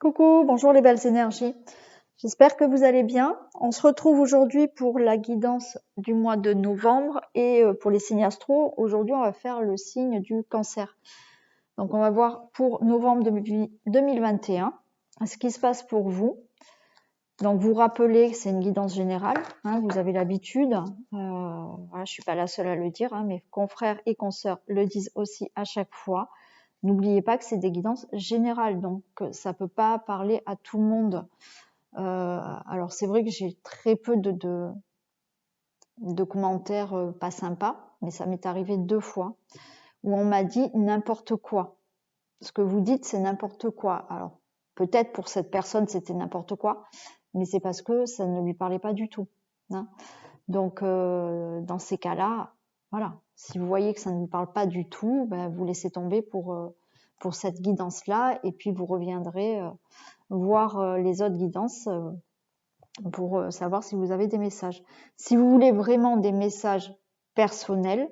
Coucou, bonjour les belles énergies. J'espère que vous allez bien. On se retrouve aujourd'hui pour la guidance du mois de novembre et pour les signes astro. Aujourd'hui, on va faire le signe du Cancer. Donc, on va voir pour novembre 2021 ce qui se passe pour vous. Donc, vous rappelez que c'est une guidance générale. Vous avez l'habitude. Voilà, je suis pas la seule à le dire. Mes confrères et consoeurs le disent aussi à chaque fois. N'oubliez pas que c'est des guidances générales, donc ça peut pas parler à tout le monde. Alors c'est vrai que j'ai très peu de commentaires pas sympas, mais ça m'est arrivé 2 fois, où on m'a dit n'importe quoi. Ce que vous dites, c'est n'importe quoi. Alors peut-être pour cette personne c'était n'importe quoi, mais c'est parce que ça ne lui parlait pas du tout. Donc dans ces cas-là, voilà, si vous voyez que ça ne vous parle pas du tout, vous laissez tomber pour cette guidance-là, et puis vous reviendrez voir les autres guidances pour savoir si vous avez des messages. Si vous voulez vraiment des messages personnels,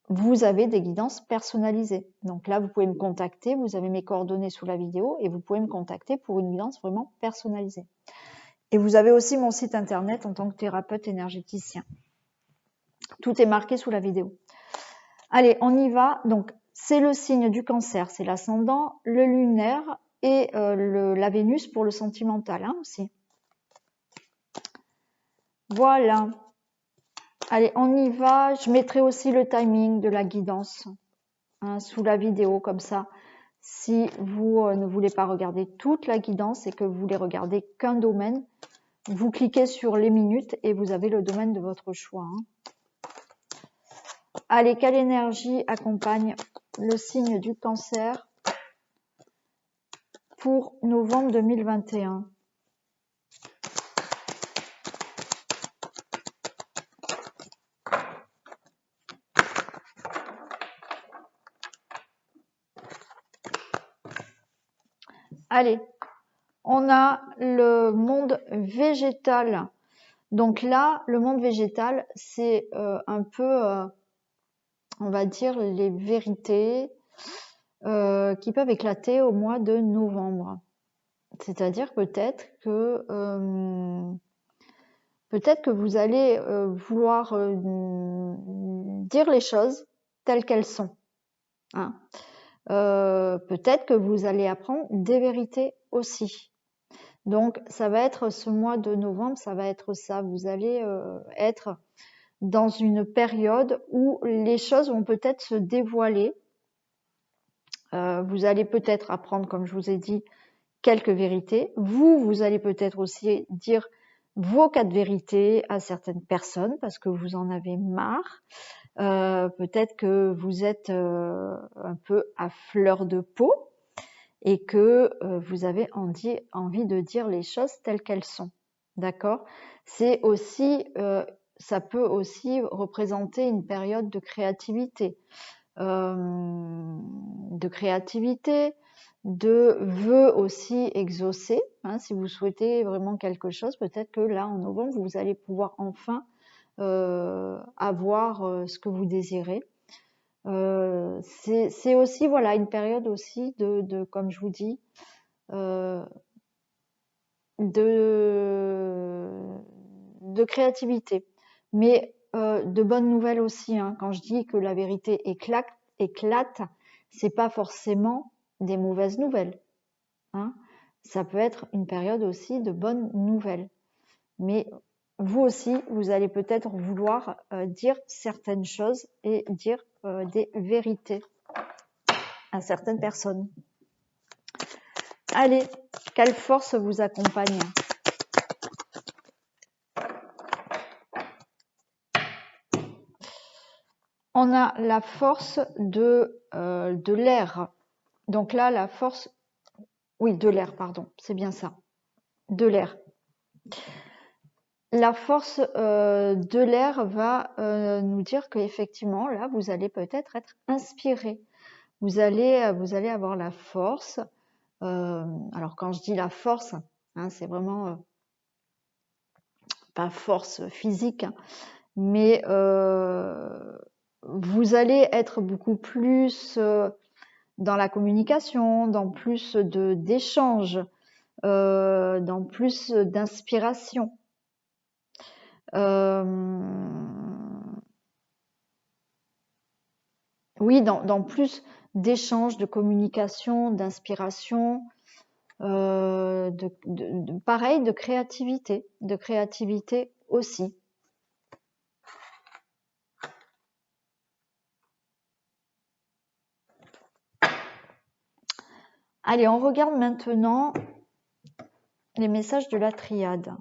vous avez des guidances personnalisées. Donc là, vous pouvez me contacter, vous avez mes coordonnées sous la vidéo, et vous pouvez me contacter pour une guidance vraiment personnalisée. Et vous avez aussi mon site internet en tant que thérapeute énergéticien. Tout est marqué sous la vidéo. Allez, on y va. Donc, c'est le signe du Cancer, c'est l'ascendant, le lunaire et la Vénus pour le sentimental aussi. Voilà. Allez, on y va. Je mettrai aussi le timing de la guidance sous la vidéo, comme ça. Si vous ne voulez pas regarder toute la guidance et que vous voulez regarder qu'un domaine, vous cliquez sur les minutes et vous avez le domaine de votre choix. Allez, quelle énergie accompagne le signe du Cancer pour novembre 2021? Allez, on a le monde végétal. Donc là, le monde végétal, c'est un peu, on va dire, les vérités qui peuvent éclater au mois de novembre. C'est-à-dire peut-être que vous allez vouloir dire les choses telles qu'elles sont. Peut-être que vous allez apprendre des vérités aussi. Donc, ça va être ce mois de novembre, ça va être ça. Vous allez être dans une période où les choses vont peut-être se dévoiler. Vous allez peut-être apprendre, comme je vous ai dit, quelques vérités. Vous allez peut-être aussi dire vos 4 vérités à certaines personnes parce que vous en avez marre. Peut-être que vous êtes un peu à fleur de peau et que vous avez envie de dire les choses telles qu'elles sont. D'accord ? C'est aussi, ça peut aussi représenter une période de créativité. De vœux aussi exaucés. Si vous souhaitez vraiment quelque chose, peut-être que là, en novembre, vous allez pouvoir enfin avoir ce que vous désirez. C'est aussi voilà une période aussi de comme je vous dis de créativité, mais de bonnes nouvelles aussi. Quand je dis que la vérité éclate, c'est pas forcément des mauvaises nouvelles. Ça peut être une période aussi de bonnes nouvelles. Mais vous aussi, vous allez peut-être vouloir dire certaines choses et dire des vérités à certaines personnes. Allez, quelle force vous accompagne ? On a la force de l'air. Donc là, la force... Oui, de l'air, pardon, c'est bien ça. De l'air. La force de l'air va nous dire qu'effectivement, là, vous allez peut-être être inspiré. Vous allez avoir la force. Alors, quand je dis la force, c'est vraiment pas force physique, mais vous allez être beaucoup plus dans la communication, dans plus d'échanges. dans plus d'inspiration. Oui, dans plus d'échanges, de communication, d'inspiration, pareil, de créativité aussi. Allez, on regarde maintenant les messages de la triade.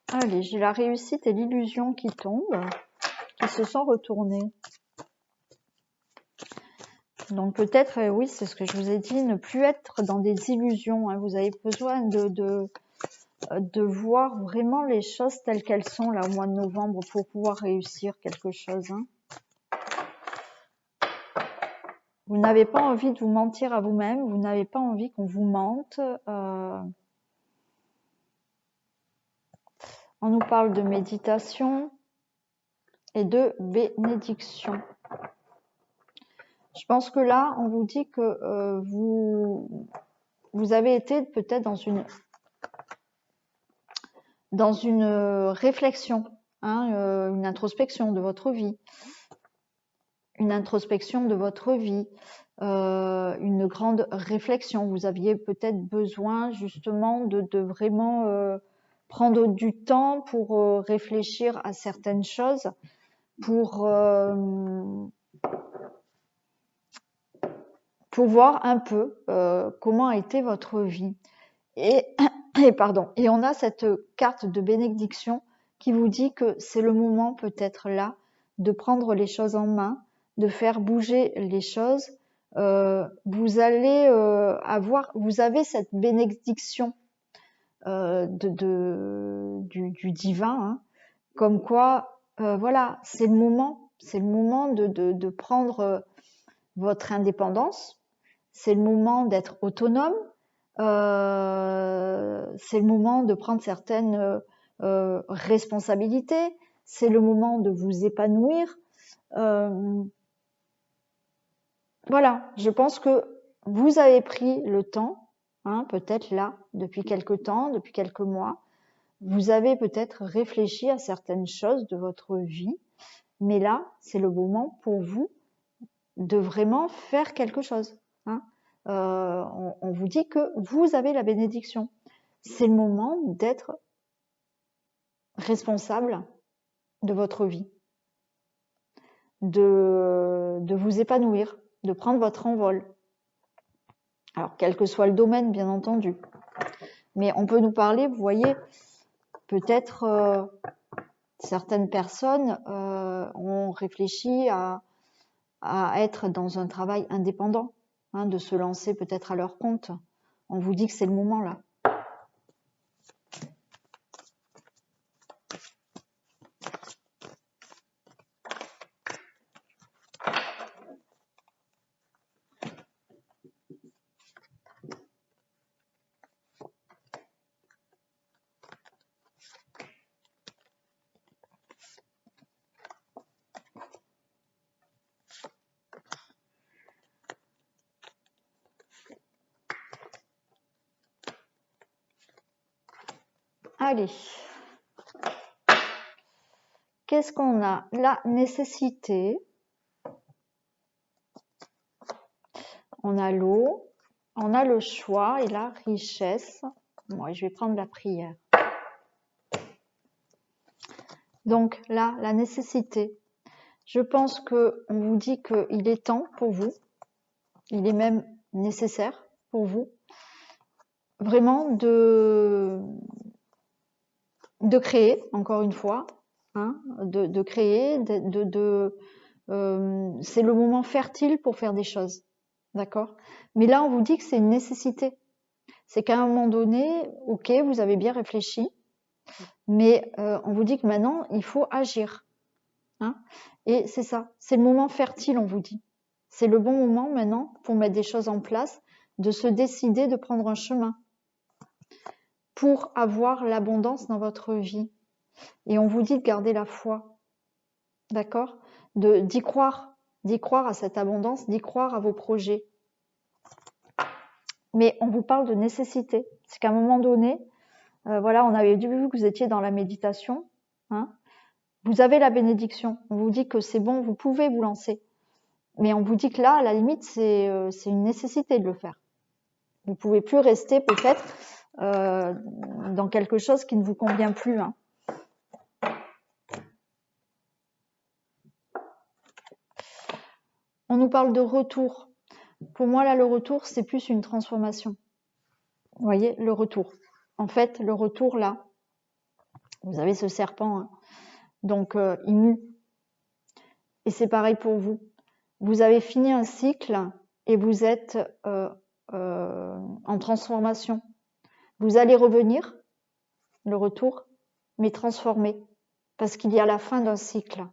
Allez, j'ai la réussite et l'illusion qui tombent, qui se sont retournées. Donc peut-être, oui, c'est ce que je vous ai dit, ne plus être dans des illusions. Hein. Vous avez besoin de voir vraiment les choses telles qu'elles sont là au mois de novembre pour pouvoir réussir quelque chose. Hein. Vous n'avez pas envie de vous mentir à vous-même, vous n'avez pas envie qu'on vous mente. On nous parle de méditation et de bénédiction. Je pense que là, on vous dit que vous avez été peut-être dans une réflexion, hein, une introspection de votre vie. Une introspection de votre vie, une grande réflexion. Vous aviez peut-être besoin justement de vraiment prendre du temps pour réfléchir à certaines choses, pour voir un peu comment a été votre vie. Et on a cette carte de bénédiction qui vous dit que c'est le moment peut-être là de prendre les choses en main, de faire bouger les choses. Vous allez vous avez cette bénédiction du divin, hein, comme quoi, voilà, c'est le moment de prendre votre indépendance, c'est le moment d'être autonome, c'est le moment de prendre certaines responsabilités, c'est le moment de vous épanouir. Voilà, je pense que vous avez pris le temps, hein, peut-être là, depuis quelques temps, depuis quelques mois, vous avez peut-être réfléchi à certaines choses de votre vie, mais là, c'est le moment pour vous de vraiment faire quelque chose. Hein. On vous dit que vous avez la bénédiction. C'est le moment d'être responsable de votre vie, de vous épanouir, de prendre votre envol. Alors, quel que soit le domaine, bien entendu. Mais on peut nous parler, vous voyez, peut-être certaines personnes ont réfléchi à être dans un travail indépendant, hein, de se lancer peut-être à leur compte. On vous dit que c'est le moment là. Allez. Qu'est-ce qu'on a? La nécessité. On a l'eau. On a le choix et la richesse. Moi, je vais prendre la prière. Donc là, la nécessité. Je pense qu'on vous dit qu'il est temps pour vous. Il est même nécessaire pour vous. Vraiment de créer, encore une fois. Hein, de créer, c'est le moment fertile pour faire des choses. D'accord? Mais là, on vous dit que c'est une nécessité. C'est qu'à un moment donné, ok, vous avez bien réfléchi, mais on vous dit que maintenant, il faut agir. Hein, et c'est ça, c'est le moment fertile, on vous dit. C'est le bon moment maintenant pour mettre des choses en place, de se décider de prendre un chemin pour avoir l'abondance dans votre vie. Et on vous dit de garder la foi, d'accord? D'y croire à cette abondance, d'y croire à vos projets. Mais on vous parle de nécessité. C'est qu'à un moment donné, voilà, on avait vu que vous étiez dans la méditation, hein. Vous avez la bénédiction. On vous dit que c'est bon, vous pouvez vous lancer. Mais on vous dit que là, à la limite, c'est une nécessité de le faire. Vous pouvez plus rester peut-être dans quelque chose qui ne vous convient plus, hein. On nous parle de retour. Pour moi, là, le retour, c'est plus une transformation. Vous voyez, le retour. En fait, le retour, là, vous avez ce serpent, hein. Donc, il mue. Et c'est pareil pour vous. Vous avez fini un cycle et vous êtes en transformation. Vous allez revenir, le retour, mais transformé, parce qu'il y a la fin d'un cycle.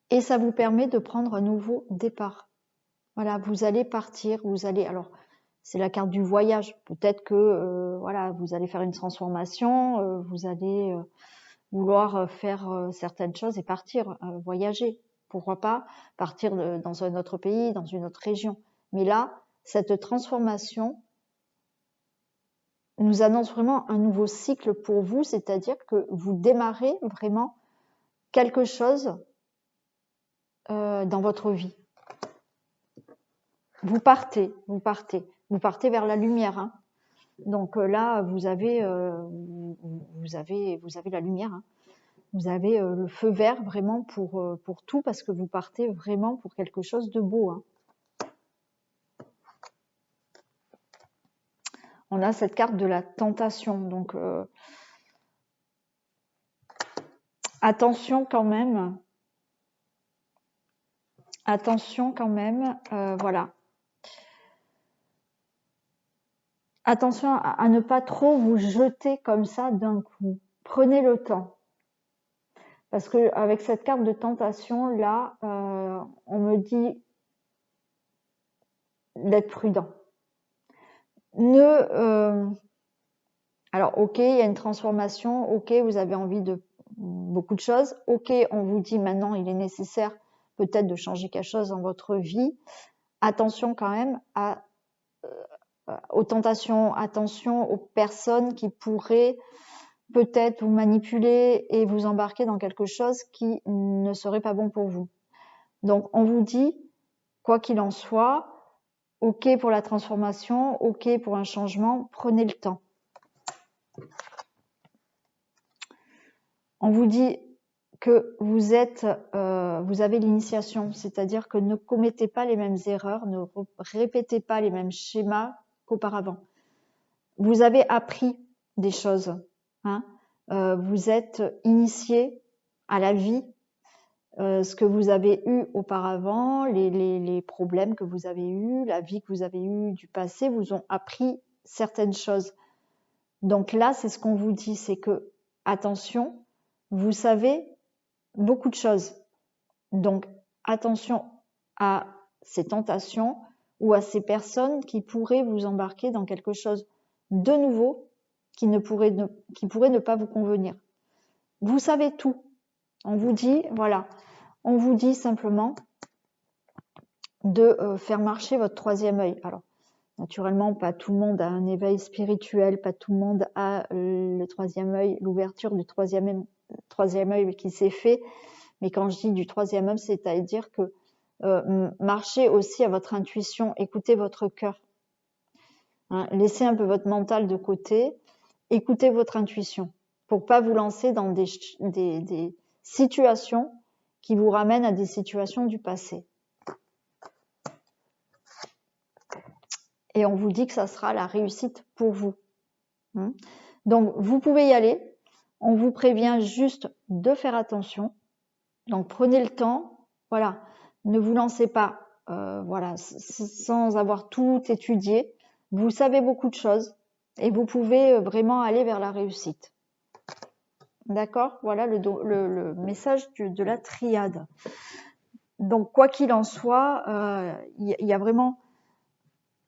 Et ça vous permet de prendre un nouveau départ. Voilà, vous allez partir, vous allez... Alors, c'est la carte du voyage. Peut-être que voilà, vous allez faire une transformation, vous allez vouloir faire certaines choses et partir, voyager. Pourquoi pas partir dans un autre pays, dans une autre région. Mais là, cette transformation nous annonce vraiment un nouveau cycle pour vous, c'est-à-dire que vous démarrez vraiment quelque chose dans votre vie. Vous partez vers la lumière, hein. Donc là, vous avez la lumière, hein. Vous avez le feu vert vraiment pour tout, parce que vous partez vraiment pour quelque chose de beau, hein. On a cette carte de la tentation, donc attention quand même. Voilà. Attention à ne pas trop vous jeter comme ça d'un coup. Prenez le temps. Parce que avec cette carte de tentation, là, on me dit d'être prudent. Alors, ok, il y a une transformation, ok, vous avez envie de beaucoup de choses, ok, on vous dit maintenant il est nécessaire peut-être de changer quelque chose dans votre vie. Attention quand même aux tentations, attention aux personnes qui pourraient peut-être vous manipuler et vous embarquer dans quelque chose qui ne serait pas bon pour vous. Donc, on vous dit, quoi qu'il en soit, ok pour la transformation, ok pour un changement, prenez le temps. On vous dit que vous avez l'initiation, c'est-à-dire que ne commettez pas les mêmes erreurs, ne répétez pas les mêmes schémas qu'auparavant. Vous avez appris des choses, hein. Vous êtes initié à la vie, ce que vous avez eu auparavant, les problèmes que vous avez eus, la vie que vous avez eue du passé, vous ont appris certaines choses. Donc là, c'est ce qu'on vous dit, c'est que, attention, vous savez beaucoup de choses. Donc, attention à ces tentations ou à ces personnes qui pourraient vous embarquer dans quelque chose de nouveau qui pourrait ne pas vous convenir. Vous savez tout. On vous dit, voilà, on vous dit simplement de faire marcher votre troisième œil. Alors, naturellement, pas tout le monde a un éveil spirituel, pas tout le monde a le troisième œil, l'ouverture du troisième œil qui s'est fait. Mais quand je dis du troisième œil, c'est-à-dire que marchez aussi à votre intuition, écoutez votre cœur. Hein, laissez un peu votre mental de côté, écoutez votre intuition pour pas vous lancer dans des situations qui vous ramènent à des situations du passé. Et on vous dit que ça sera la réussite pour vous. Donc, vous pouvez y aller. On vous prévient juste de faire attention. Donc, prenez le temps. Voilà. Ne vous lancez pas voilà, sans avoir tout étudié. Vous savez beaucoup de choses et vous pouvez vraiment aller vers la réussite. D'accord? Voilà le message de la triade. Donc, quoi qu'il en soit, il y a vraiment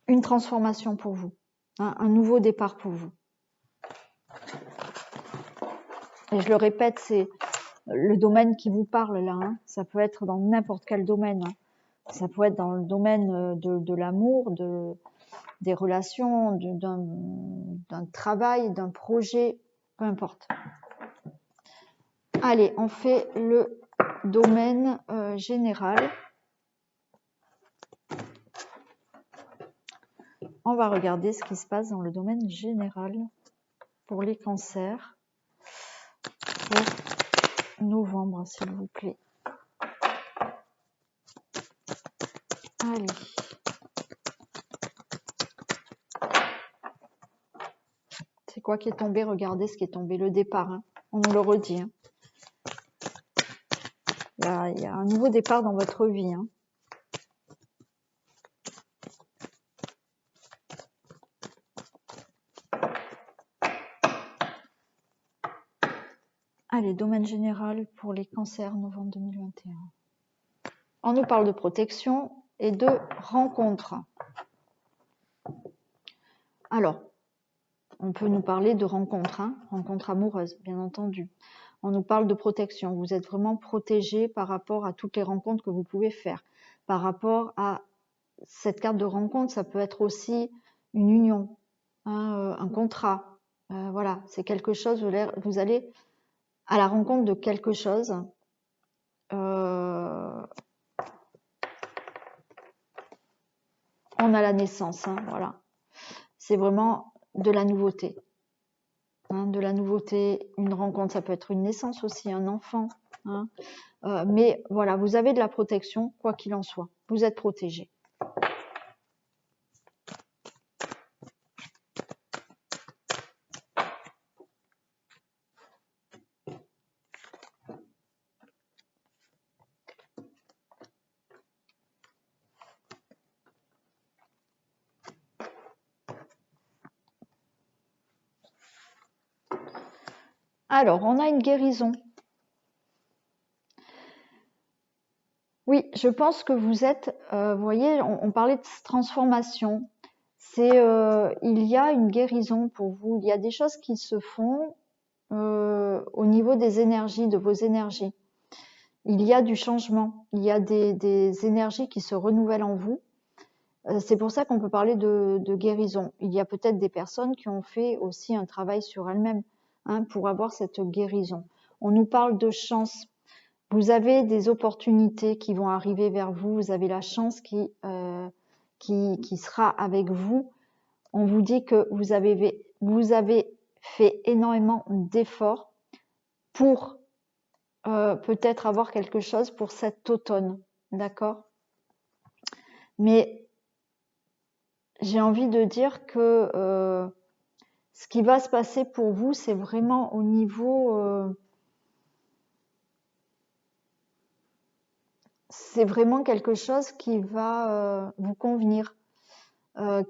une transformation pour vous, hein, un nouveau départ pour vous. Et je le répète, c'est le domaine qui vous parle là. Hein. Ça peut être dans n'importe quel domaine. Hein. Ça peut être dans le domaine de l'amour, des relations, d'un travail, d'un projet, peu importe. Allez, on fait le domaine général. On va regarder ce qui se passe dans le domaine général pour les cancers pour novembre, s'il vous plaît. Allez. C'est quoi qui est tombé? Regardez ce qui est tombé, le départ. Hein. On nous le redit. Hein. Il y a un nouveau départ dans votre vie. Hein. Allez, domaine général pour les cancers, novembre 2021. On nous parle de protection et de rencontre. Alors, on peut nous parler de rencontre, hein, rencontre amoureuse, bien entendu. On nous parle de protection. Vous êtes vraiment protégé par rapport à toutes les rencontres que vous pouvez faire. Par rapport à cette carte de rencontre, ça peut être aussi une union, hein, un contrat. Voilà, c'est quelque chose, vous allez à la rencontre de quelque chose. On a la naissance, hein, voilà. C'est vraiment de la nouveauté. Hein, de la nouveauté, une rencontre, ça peut être une naissance aussi, un enfant. Hein. Mais voilà, vous avez de la protection, quoi qu'il en soit. Vous êtes protégé. Alors, on a une guérison. Oui, je pense que vous êtes, vous voyez, on parlait de transformation. Il y a une guérison pour vous. Il y a des choses qui se font au niveau des énergies, de vos énergies. Il y a du changement. Il y a des énergies qui se renouvellent en vous. C'est pour ça qu'on peut parler de guérison. Il y a peut-être des personnes qui ont fait aussi un travail sur elles-mêmes, hein, pour avoir cette guérison. On nous parle de chance. Vous avez des opportunités qui vont arriver vers vous. Vous avez la chance qui sera avec vous. On vous dit que vous avez fait énormément d'efforts pour peut-être avoir quelque chose pour cet automne. D'accord? Mais j'ai envie de dire que ce qui va se passer pour vous, c'est vraiment au niveau... c'est vraiment quelque chose qui va vous convenir,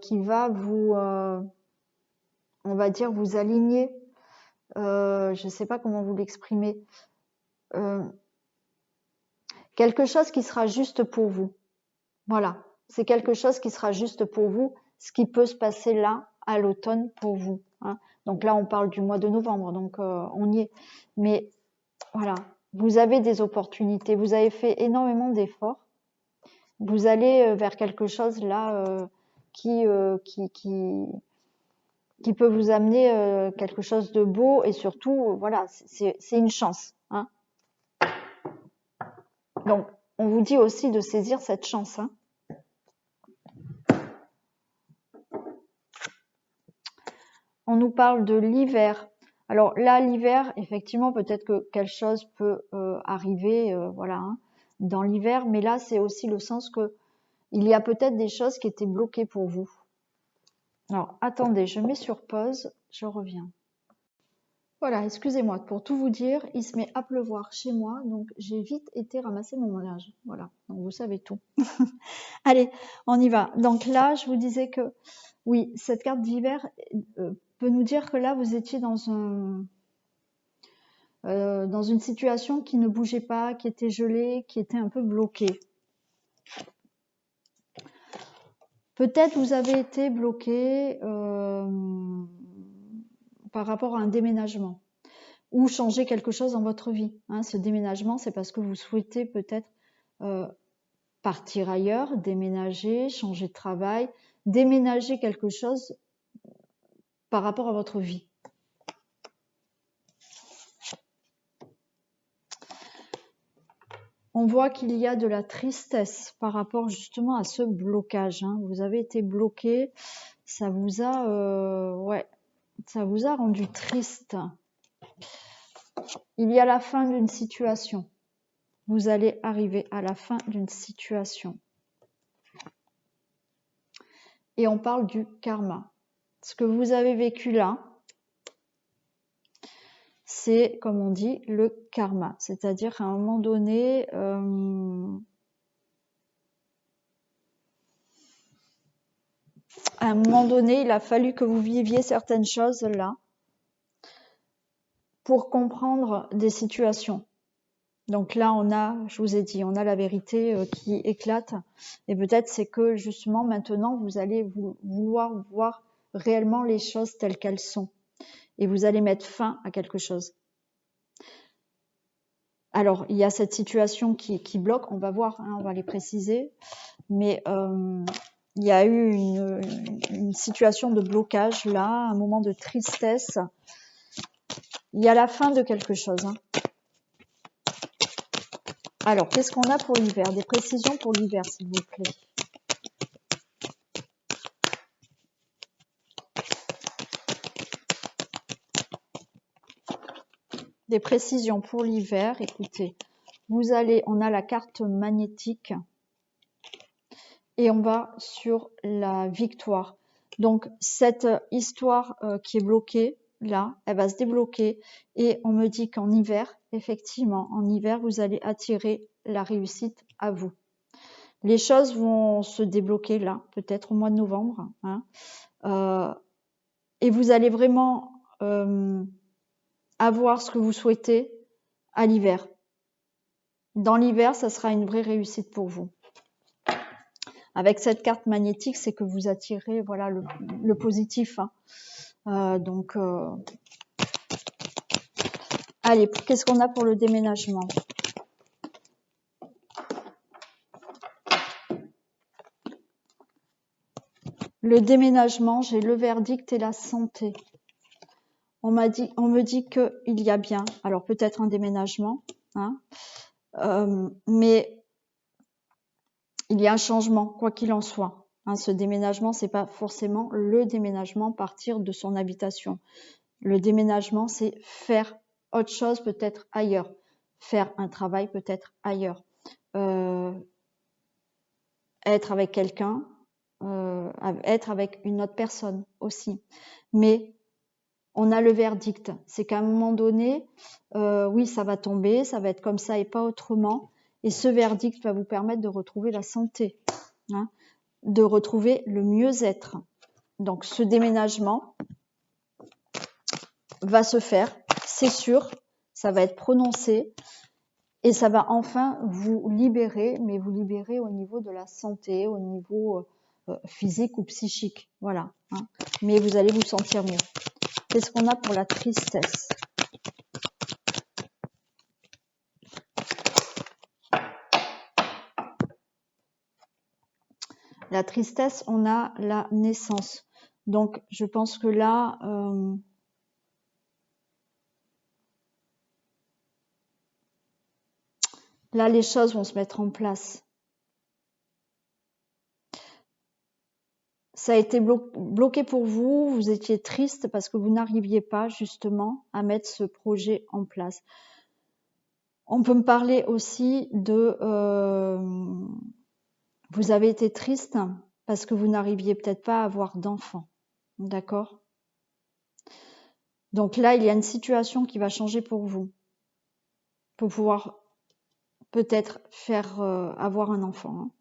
qui va vous, on va dire, vous aligner. Je ne sais pas comment vous l'exprimer. Quelque chose qui sera juste pour vous. Voilà, c'est quelque chose qui sera juste pour vous, ce qui peut se passer là, à l'automne, pour vous. Hein. Donc là, on parle du mois de novembre, donc on y est. Mais voilà, vous avez des opportunités, vous avez fait énormément d'efforts. Vous allez vers quelque chose là qui peut vous amener quelque chose de beau et surtout, voilà, c'est une chance. Hein. Donc, on vous dit aussi de saisir cette chance. Hein. On nous parle de l'hiver. Alors là, l'hiver, effectivement, peut-être que quelque chose peut arriver, voilà, hein, dans l'hiver, mais là, c'est aussi le sens que il y a peut-être des choses qui étaient bloquées pour vous. Alors, attendez, je mets sur pause, je reviens. Voilà, excusez-moi, pour tout vous dire, il se met à pleuvoir chez moi, donc j'ai vite été ramasser mon linge. Voilà, donc vous savez tout. Allez, on y va. Donc là, je vous disais que, oui, cette carte d'hiver peut nous dire que là, vous étiez dans dans une situation qui ne bougeait pas, qui était gelée, qui était un peu bloquée. Peut-être vous avez été bloqué par rapport à un déménagement ou changer quelque chose dans votre vie. Hein, ce déménagement, c'est parce que vous souhaitez peut-être partir ailleurs, déménager, changer de travail, déménager quelque chose par rapport à votre vie. On voit qu'il y a de la tristesse par rapport justement à ce blocage. Hein. Vous avez été bloqué, ça vous a rendu triste. Il y a la fin d'une situation. Vous allez arriver à la fin d'une situation. Et on parle du karma. Ce que vous avez vécu là, c'est, comme on dit, le karma. C'est-à-dire qu'à un moment donné, il a fallu que vous viviez certaines choses là pour comprendre des situations. Donc là, je vous ai dit, on a la vérité qui éclate. Et peut-être c'est que justement maintenant, vous allez vouloir voir réellement les choses telles qu'elles sont. Et vous allez mettre fin à quelque chose. Alors, il y a cette situation qui bloque, on va voir, hein, on va les préciser. Mais il y a eu une situation de blocage là, un moment de tristesse. Il y a la fin de quelque chose. Hein. Alors, qu'est-ce qu'on a pour l'hiver? Des précisions pour l'hiver, s'il vous plaît. Des précisions pour l'hiver, écoutez. On a la carte magnétique et on va sur la victoire. Donc, cette histoire qui est bloquée, là, elle va se débloquer et on me dit qu'en hiver, effectivement, en hiver, vous allez attirer la réussite à vous. Les choses vont se débloquer là, peut-être au mois de novembre. Hein, et vous allez vraiment avoir ce que vous souhaitez à l'hiver. Dans l'hiver, ça sera une vraie réussite pour vous. Avec cette carte magnétique, c'est que vous attirez voilà, le positif. Hein. Allez, qu'est-ce qu'on a pour le déménagement? Le déménagement, j'ai le verdict et la santé. On me dit qu'il y a bien, alors peut-être un déménagement, hein, mais il y a un changement, quoi qu'il en soit. Hein, ce déménagement, c'est pas forcément le déménagement, partir de son habitation. Le déménagement, c'est faire autre chose peut-être ailleurs, faire un travail peut-être ailleurs, être avec quelqu'un, être avec une autre personne aussi. Mais on a le verdict, c'est qu'à un moment donné, oui, ça va tomber, ça va être comme ça et pas autrement. Et ce verdict va vous permettre de retrouver la santé, hein, de retrouver le mieux-être. Donc ce déménagement va se faire, c'est sûr, ça va être prononcé et ça va enfin vous libérer, mais vous libérer au niveau de la santé, au niveau physique ou psychique, voilà. Hein. Mais vous allez vous sentir mieux. Qu'est-ce qu'on a pour la tristesse? La tristesse, on a la naissance. Donc, je pense que là, les choses vont se mettre en place. Ça a été bloqué pour vous, vous étiez triste parce que vous n'arriviez pas justement à mettre ce projet en place. On peut me parler aussi de... vous avez été triste parce que vous n'arriviez peut-être pas à avoir d'enfants. D'accord? Donc là, il y a une situation qui va changer pour vous. Pour pouvoir peut-être faire avoir un enfant. Hein.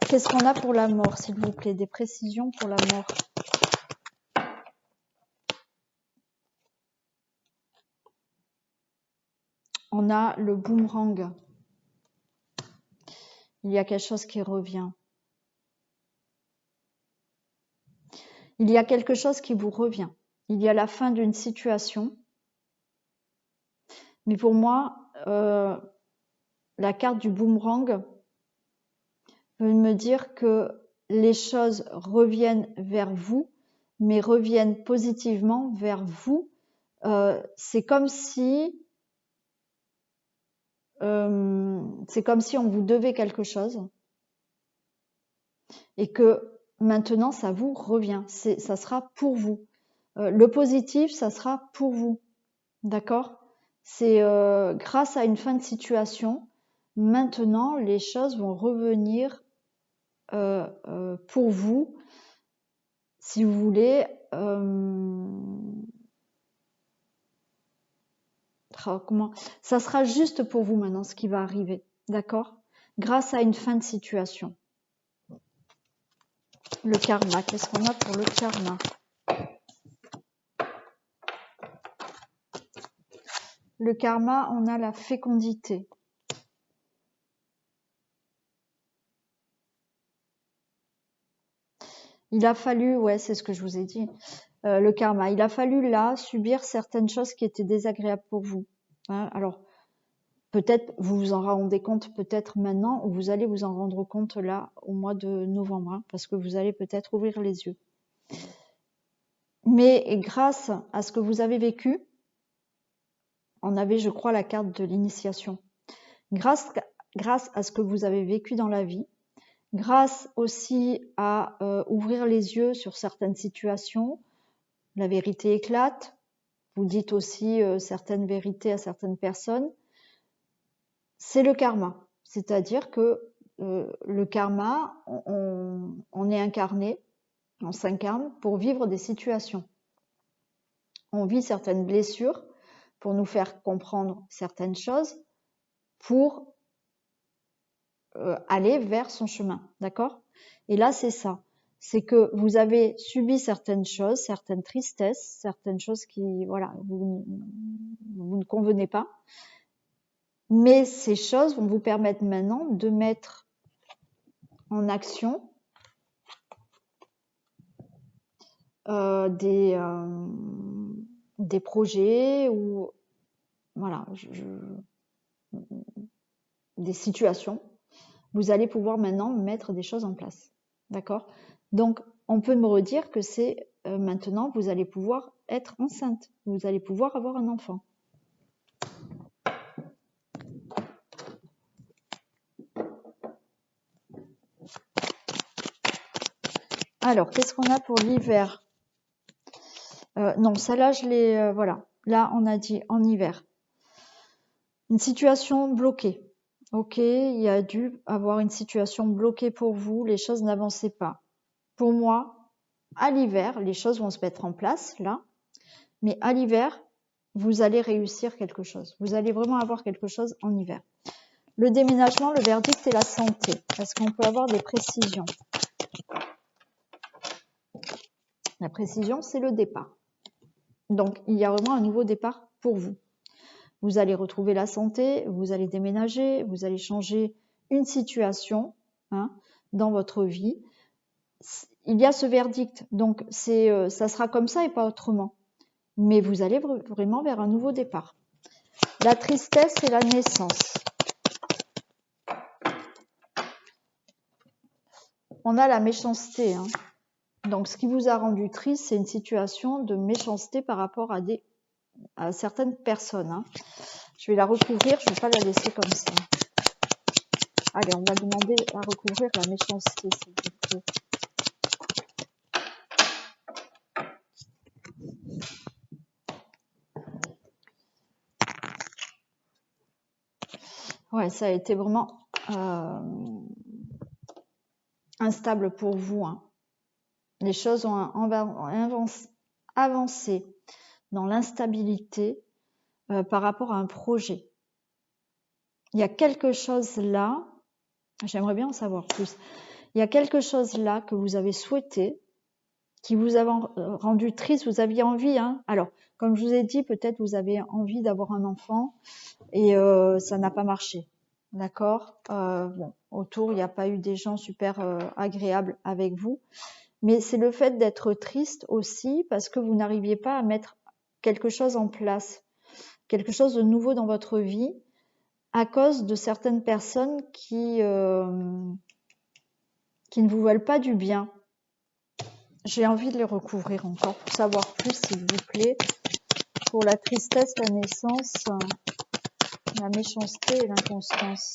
Qu'est-ce qu'on a pour la mort, s'il vous plaît? Des précisions pour la mort. on a le boomerang. Il y a quelque chose qui revient. Il y a quelque chose qui vous revient. Il y a la fin d'une situation. Mais pour moi, la carte du boomerang veut me dire que les choses reviennent vers vous, mais reviennent positivement vers vous. C'est comme si on vous devait quelque chose et que maintenant ça vous revient. Ça sera pour vous. Le positif, ça sera pour vous. D'accord? C'est grâce à une fin de situation, maintenant les choses vont revenir pour vous, si vous voulez. Comment ça sera juste pour vous maintenant ce qui va arriver, d'accord? Grâce à une fin de situation. Le karma, qu'est-ce qu'on a pour le karma? Le karma, on a la fécondité. Il a fallu, ouais, c'est ce que je vous ai dit, le karma. Il a fallu là subir certaines choses qui étaient désagréables pour vous. Hein, alors, peut-être vous vous en rendez compte peut-être maintenant ou vous allez vous en rendre compte là au mois de novembre, hein, parce que vous allez peut-être ouvrir les yeux. Mais grâce à ce que vous avez vécu, on avait, je crois, la carte de l'initiation. Grâce à ce que vous avez vécu dans la vie, grâce aussi à ouvrir les yeux sur certaines situations, la vérité éclate. Vous dites aussi certaines vérités à certaines personnes. C'est le karma. C'est-à-dire que le karma, on est incarné, on s'incarne pour vivre des situations. On vit certaines blessures pour nous faire comprendre certaines choses, pour aller vers son chemin, d'accord? Et là, c'est ça. C'est que vous avez subi certaines choses, certaines tristesses, certaines choses qui, voilà, vous ne convenez pas. Mais ces choses vont vous permettre maintenant de mettre en action des projets ou voilà, des situations. Vous allez pouvoir maintenant mettre des choses en place. D'accord? Donc, on peut me redire que c'est maintenant, vous allez pouvoir être enceinte. Vous allez pouvoir avoir un enfant. Alors, qu'est-ce qu'on a pour l'hiver? Non, celle-là, je l'ai... voilà. Là, on a dit en hiver. Une situation bloquée. Ok, il y a dû avoir une situation bloquée pour vous. Les choses n'avançaient pas. Pour moi, à l'hiver, les choses vont se mettre en place, là. Mais à l'hiver, vous allez réussir quelque chose. Vous allez vraiment avoir quelque chose en hiver. Le déménagement, le verdict et la santé. Est-ce qu'on peut avoir des précisions? La précision, c'est le départ. Donc, il y a vraiment un nouveau départ pour vous. Vous allez retrouver la santé, vous allez déménager, vous allez changer une situation dans votre vie. Il y a ce verdict, donc ça sera comme ça et pas autrement. Mais vous allez vraiment vers un nouveau départ. La tristesse et la naissance. On a la méchanceté. Donc, ce qui vous a rendu triste, c'est une situation de méchanceté par rapport à certaines personnes. Je vais la recouvrir, je ne vais pas la laisser comme ça. Allez, on va demander à recouvrir la méchanceté, s'il vous plaît. Ouais, ça a été vraiment instable pour vous. Les choses ont avancé dans l'instabilité par rapport à un projet. Il y a quelque chose là, j'aimerais bien en savoir plus. Il y a quelque chose là que vous avez souhaité, qui vous a rendu triste, vous aviez envie. Alors, Comme je vous ai dit, peut-être vous avez envie d'avoir un enfant et ça n'a pas marché. D'accord. Bon, autour, il n'y a pas eu des gens super agréables avec vous. Mais c'est le fait d'être triste aussi parce que vous n'arriviez pas à mettre quelque chose en place, quelque chose de nouveau dans votre vie à cause de certaines personnes qui ne vous veulent pas du bien. J'ai envie de les recouvrir encore pour savoir plus, s'il vous plaît, pour la tristesse, la naissance, la méchanceté et l'inconstance.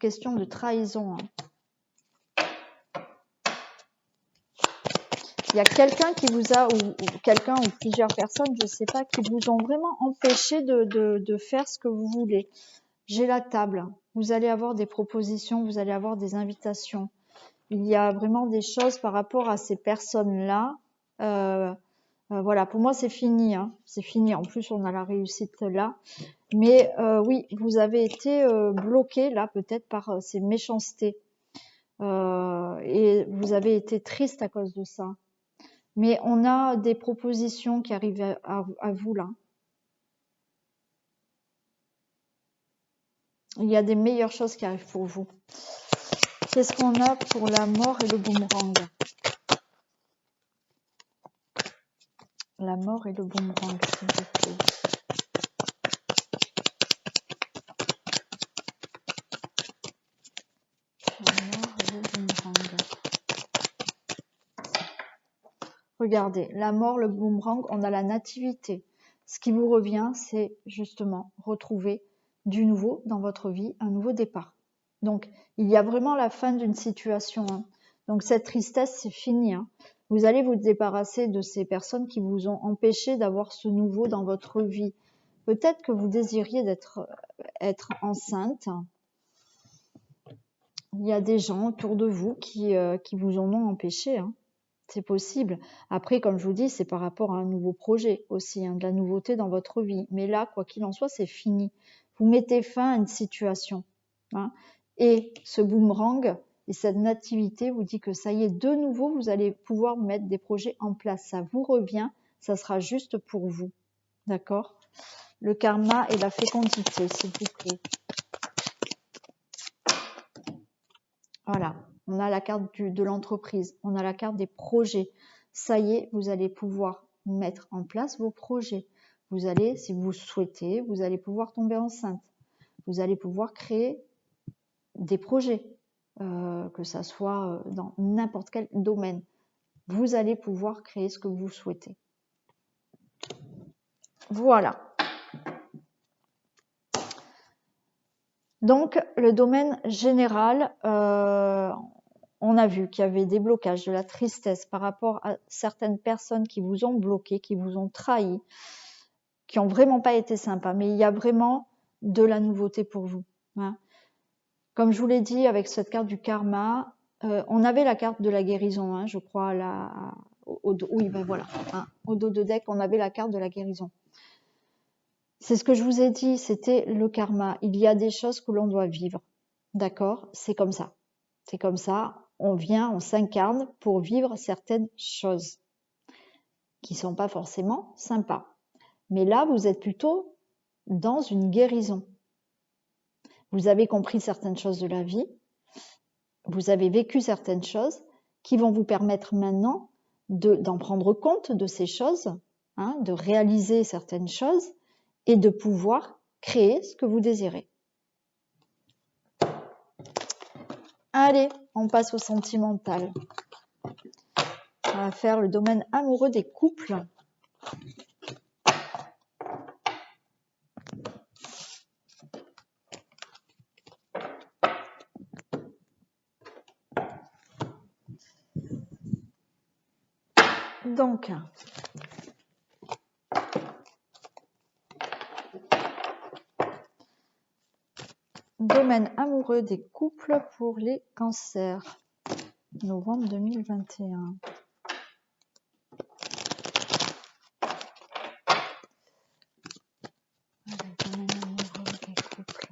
Question de trahison. Il y a quelqu'un qui vous a, ou quelqu'un ou plusieurs personnes, je ne sais pas, qui vous ont vraiment empêché de faire ce que vous voulez. J'ai la table. Vous allez avoir des propositions, vous allez avoir des invitations. Il y a vraiment des choses par rapport à ces personnes-là. Voilà, pour moi, c'est fini. C'est fini. En plus, on a la réussite là. Mais oui, vous avez été bloqué là, peut-être par ces méchancetés. Et vous avez été triste à cause de ça. Mais on a des propositions qui arrivent à vous là. Il y a des meilleures choses qui arrivent pour vous. Qu'est-ce qu'on a pour la mort et le boomerang? La mort et le boomerang, s'il vous plaît. La mort et le boomerang. Regardez, la mort, le boomerang, on a la nativité. Ce qui vous revient, c'est justement retrouver du nouveau dans votre vie, un nouveau départ. Donc, il y a vraiment la fin d'une situation. Donc, cette tristesse, c'est fini. Vous allez vous débarrasser de ces personnes qui vous ont empêché d'avoir ce nouveau dans votre vie. Peut-être que vous désiriez être enceinte. Il y a des gens autour de vous qui vous en ont empêché. C'est possible. Après, comme je vous dis, c'est par rapport à un nouveau projet aussi, de la nouveauté dans votre vie. Mais là, quoi qu'il en soit, c'est fini. Vous mettez fin à une situation. Et ce boomerang et cette nativité vous dit que ça y est, de nouveau, vous allez pouvoir mettre des projets en place. Ça vous revient, ça sera juste pour vous. D'accord? Le karma et la fécondité, s'il vous plaît. Voilà. On a la carte de l'entreprise, on a la carte des projets. Ça y est, vous allez pouvoir mettre en place vos projets. Vous allez, si vous souhaitez, vous allez pouvoir tomber enceinte. Vous allez pouvoir créer des projets, que ça soit dans n'importe quel domaine. Vous allez pouvoir créer ce que vous souhaitez. Voilà. Donc, le domaine général, on a vu qu'il y avait des blocages, de la tristesse par rapport à certaines personnes qui vous ont bloqué, qui vous ont trahi, qui n'ont vraiment pas été sympas. Mais il y a vraiment de la nouveauté pour vous. Comme je vous l'ai dit avec cette carte du karma, on avait la carte de la guérison, je crois, oui, ben voilà, au dos de deck, on avait la carte de la guérison. C'est ce que je vous ai dit, c'était le karma. Il y a des choses que l'on doit vivre. D'accord? C'est comme ça. C'est comme ça. On vient, on s'incarne pour vivre certaines choses qui ne sont pas forcément sympas. Mais là, vous êtes plutôt dans une guérison. Vous avez compris certaines choses de la vie. Vous avez vécu certaines choses qui vont vous permettre maintenant d'en prendre compte de ces choses, de réaliser certaines choses et de pouvoir créer ce que vous désirez. Allez, on passe au sentimental. On va faire le domaine amoureux des couples. Donc, domaine amoureux des couples pour les cancers. Novembre 2021. Domaine amoureux des couples.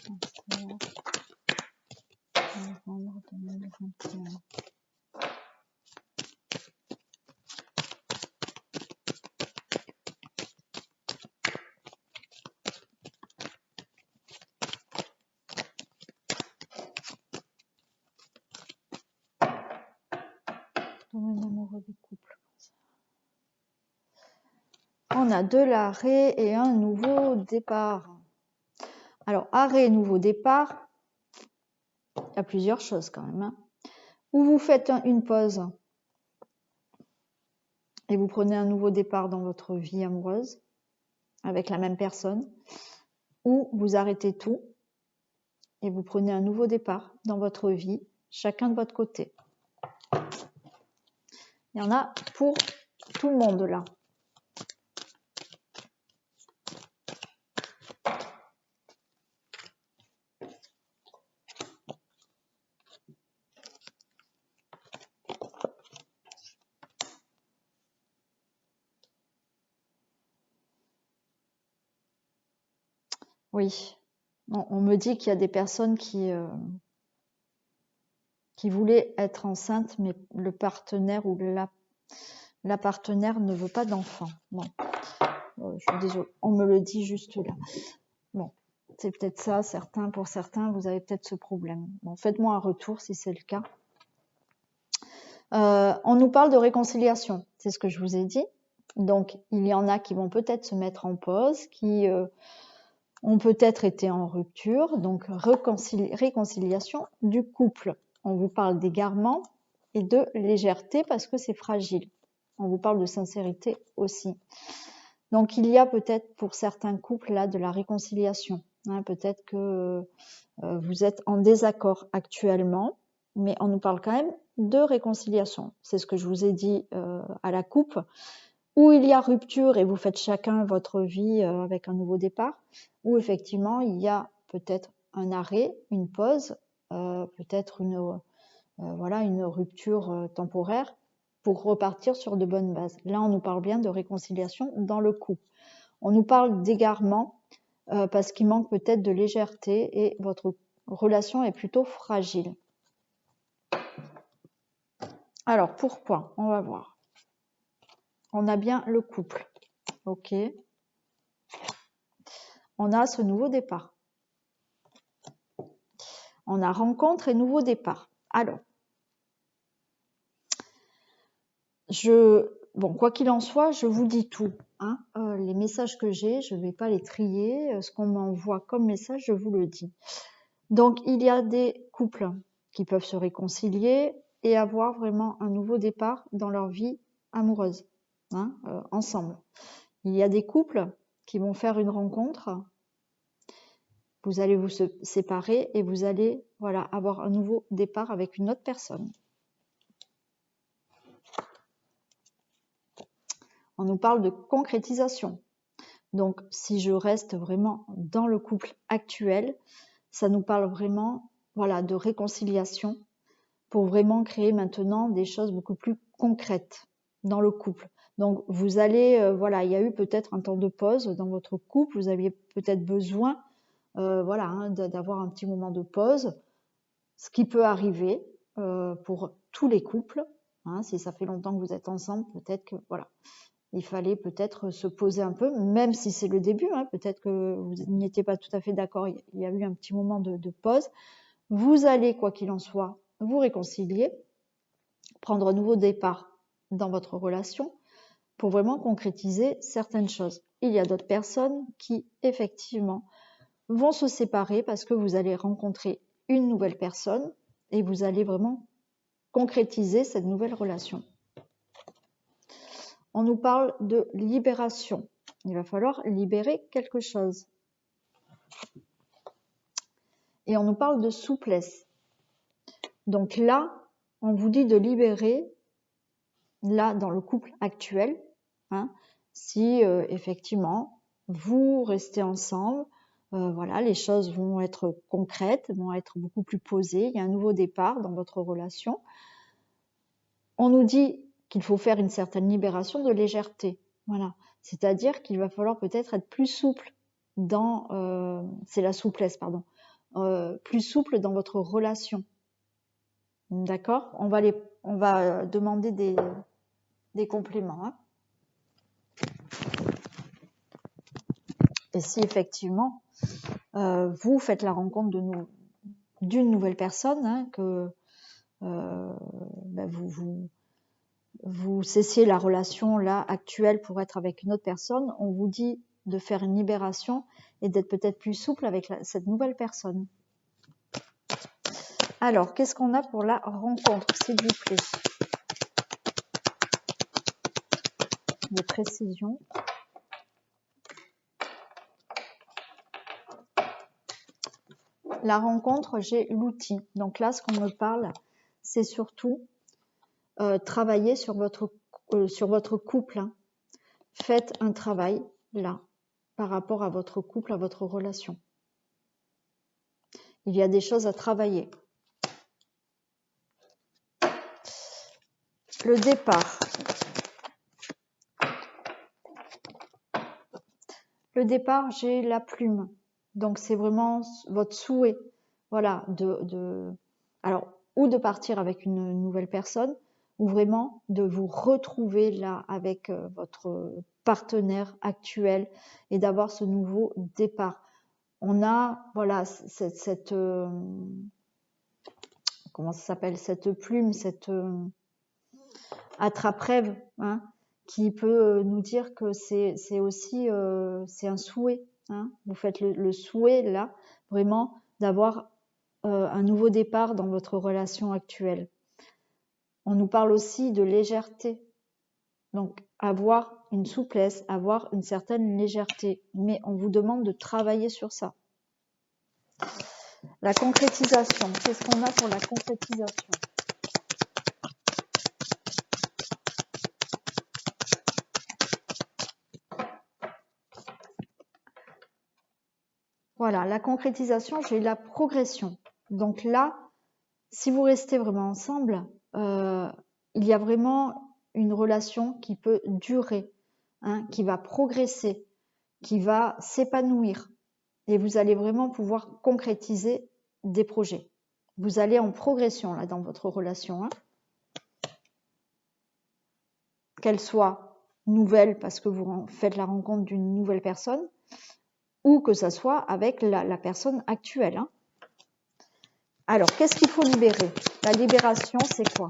Cancer. Novembre 2021. des couples. On a de l'arrêt et un nouveau départ. Alors, arrêt et nouveau départ, il y a plusieurs choses quand même. Hein. Ou vous faites une pause et vous prenez un nouveau départ dans votre vie amoureuse avec la même personne, ou vous arrêtez tout et vous prenez un nouveau départ dans votre vie, chacun de votre côté. Il y en a pour tout le monde là. Oui, on me dit qu'il y a des personnes qui voulaient être enceintes, mais le partenaire ou la partenaire ne veut pas d'enfant. Bon, je suis désolée, on me le dit juste là. Bon, c'est peut-être ça, pour certains, vous avez peut-être ce problème. Bon, faites-moi un retour si c'est le cas. On nous parle de réconciliation, c'est ce que je vous ai dit. Donc, il y en a qui vont peut-être se mettre en pause, qui ont peut-être été en rupture, donc réconciliation du couple. On vous parle d'égarement et de légèreté parce que c'est fragile. On vous parle de sincérité aussi. Donc il y a peut-être pour certains couples là de la réconciliation. Hein, peut-être que vous êtes en désaccord actuellement, mais on nous parle quand même de réconciliation. C'est ce que je vous ai dit à la coupe, où il y a rupture et vous faites chacun votre vie avec un nouveau départ, où effectivement il y a peut-être un arrêt, une pause, peut-être une rupture temporaire pour repartir sur de bonnes bases. Là, on nous parle bien de réconciliation dans le couple. On nous parle d'égarement parce qu'il manque peut-être de légèreté et votre relation est plutôt fragile. Alors, pourquoi? On va voir. On a bien le couple. Ok. On a ce nouveau départ. On a rencontre et nouveau départ. Alors, bon, quoi qu'il en soit, je vous dis tout. Hein. Les messages que j'ai, je ne vais pas les trier. Ce qu'on m'envoie comme message, je vous le dis. Donc, il y a des couples qui peuvent se réconcilier et avoir vraiment un nouveau départ dans leur vie amoureuse, hein, ensemble. Il y a des couples qui vont faire une rencontre. Vous allez vous séparer et vous allez avoir un nouveau départ avec une autre personne. On nous parle de concrétisation. Donc, si je reste vraiment dans le couple actuel, ça nous parle vraiment de réconciliation pour vraiment créer maintenant des choses beaucoup plus concrètes dans le couple. Donc, vous allez, il y a eu peut-être un temps de pause dans votre couple, vous aviez peut-être besoin d'avoir un petit moment de pause, ce qui peut arriver pour tous les couples. Hein, si ça fait longtemps que vous êtes ensemble, peut-être que il fallait peut-être se poser un peu, même si c'est le début. Hein, peut-être que vous n'étiez pas tout à fait d'accord. Il y a eu un petit moment de pause. Vous allez, quoi qu'il en soit, vous réconcilier, prendre un nouveau départ dans votre relation pour vraiment concrétiser certaines choses. Il y a d'autres personnes qui, effectivement, vont se séparer parce que vous allez rencontrer une nouvelle personne et vous allez vraiment concrétiser cette nouvelle relation. On nous parle de libération. Il va falloir libérer quelque chose. Et on nous parle de souplesse. Donc là, on vous dit de libérer, là, dans le couple actuel, hein, si effectivement, vous restez ensemble, les choses vont être concrètes, vont être beaucoup plus posées, il y a un nouveau départ dans votre relation. On nous dit qu'il faut faire une certaine libération de légèreté. Voilà. C'est-à-dire qu'il va falloir peut-être être plus souple c'est la souplesse, pardon. Plus souple dans votre relation. D'accord ? On va demander des compléments. Hein. Et si effectivement, vous faites la rencontre d'une nouvelle personne, hein, que vous vous cessiez la relation là actuelle pour être avec une autre personne, on vous dit de faire une libération et d'être peut-être plus souple avec cette nouvelle personne. Alors, qu'est-ce qu'on a pour la rencontre, s'il vous plaît? Des précisions. La rencontre, j'ai l'outil. Donc là, ce qu'on me parle, c'est surtout travailler sur votre couple. Hein. Faites un travail là, par rapport à votre couple, à votre relation. Il y a des choses à travailler. Le départ. Le départ, j'ai la plume. Donc, c'est vraiment votre souhait. Voilà, alors, ou de partir avec une nouvelle personne, ou vraiment de vous retrouver là avec votre partenaire actuel et d'avoir ce nouveau départ. On a, voilà, cette comment ça s'appelle, cette plume, cette attrape-rêve, hein, qui peut nous dire que c'est aussi c'est un souhait. Hein. Vous faites le souhait là, vraiment, d'avoir un nouveau départ dans votre relation actuelle. On nous parle aussi de légèreté. Donc, avoir une souplesse, avoir une certaine légèreté. Mais on vous demande de travailler sur ça. La concrétisation. Qu'est-ce qu'on a pour la concrétisation ? Voilà, la concrétisation, j'ai la progression. Donc là, si vous restez vraiment ensemble, il y a vraiment une relation qui peut durer, hein, qui va progresser, qui va s'épanouir. Et vous allez vraiment pouvoir concrétiser des projets. Vous allez en progression là dans votre relation. Hein. Qu'elle soit nouvelle parce que vous faites la rencontre d'une nouvelle personne, ou que ça soit avec la personne actuelle. Hein. Alors, qu'est-ce qu'il faut libérer? La libération, c'est quoi?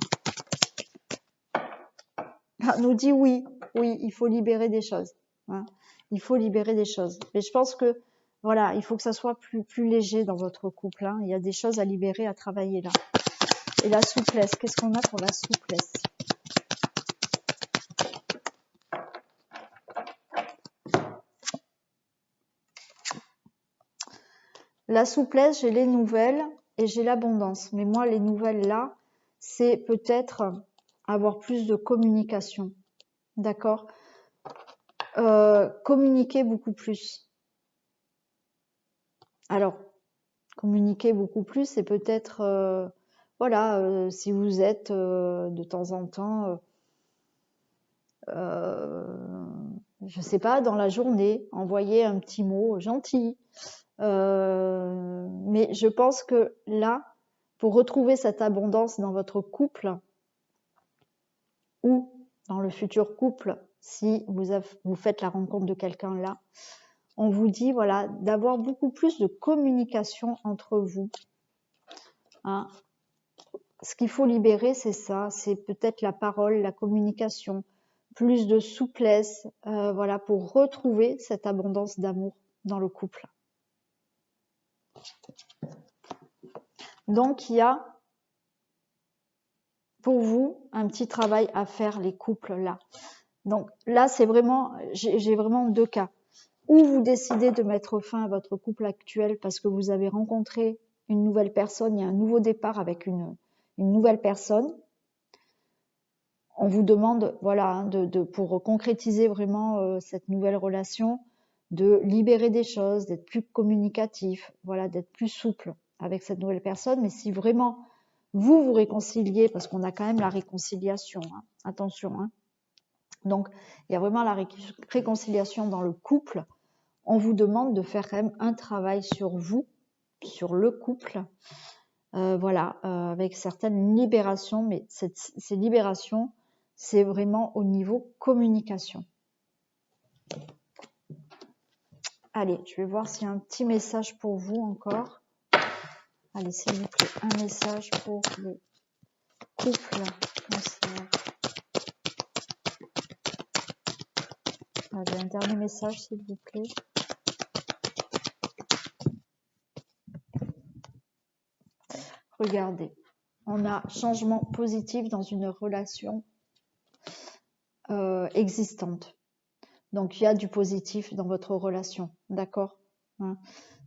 On nous dit oui, il faut libérer des choses. Hein. Il faut libérer des choses. Mais je pense que, voilà, il faut que ça soit plus léger dans votre couple. Hein. Il y a des choses à libérer, à travailler là. Et la souplesse, qu'est-ce qu'on a pour la souplesse? La souplesse, j'ai les nouvelles et j'ai l'abondance. Mais moi, les nouvelles là, c'est peut-être avoir plus de communication. D'accord? Communiquer beaucoup plus. Alors, communiquer beaucoup plus, c'est peut-être, voilà, si vous êtes de temps en temps, je sais pas, dans la journée, envoyer un petit mot gentil. Mais je pense que là, pour retrouver cette abondance dans votre couple ou dans le futur couple, si vous faites la rencontre de quelqu'un là, on vous dit voilà d'avoir beaucoup plus de communication entre vous. Hein. Ce qu'il faut libérer, c'est ça, c'est peut-être la parole, la communication, plus de souplesse, voilà, pour retrouver cette abondance d'amour dans le couple. Donc, il y a pour vous un petit travail à faire, les couples là. Donc là, c'est vraiment, j'ai vraiment deux cas. Ou vous décidez de mettre fin à votre couple actuel parce que vous avez rencontré une nouvelle personne, il y a un nouveau départ avec une nouvelle personne. On vous demande, voilà, hein, pour concrétiser vraiment cette nouvelle relation, de libérer des choses, d'être plus communicatif, voilà, d'être plus souple avec cette nouvelle personne. Mais si vraiment vous réconciliez, parce qu'on a quand même la réconciliation, hein, attention, hein. Donc il y a vraiment la réconciliation dans le couple. On vous demande de faire quand même un travail sur vous, sur le couple, voilà, avec certaines libérations, mais ces libérations, c'est vraiment au niveau communication. Allez, je vais voir s'il y a un petit message pour vous encore. Allez, s'il vous plaît, un message pour le couple cancer. Allez, un dernier message, s'il vous plaît. Regardez, on a changement positif dans une relation existante. Donc, il y a du positif dans votre relation, d'accord, hein.